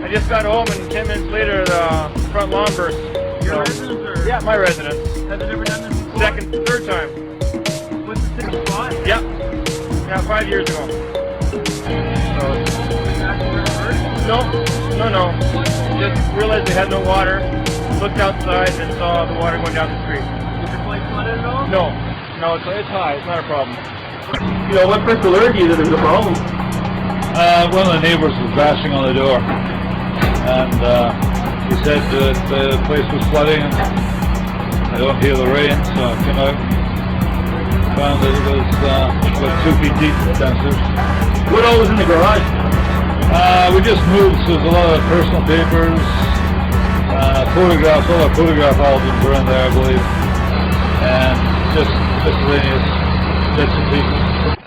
I just got home and 10 minutes later the front lawn burst. Your residence or? Yeah, my residence. Have you never done this before? Third time. What's the same spot? Yep. Yeah, 5 years ago. So, no. Just realized they had no water. Looked outside and saw the water going down the street. Is your place flooded at all? No, it's high. It's not a problem. You know, what first alerted you that there was a problem? One of the neighbors was bashing on the door, and he said that the place was flooding, and I don't hear the rain, so I came out, found that it was about 2 feet deep downstairs. What all was in the garage? We just moved, so there's a lot of personal papers, photographs, all our photograph albums are in there, I believe, and just miscellaneous bits and pieces.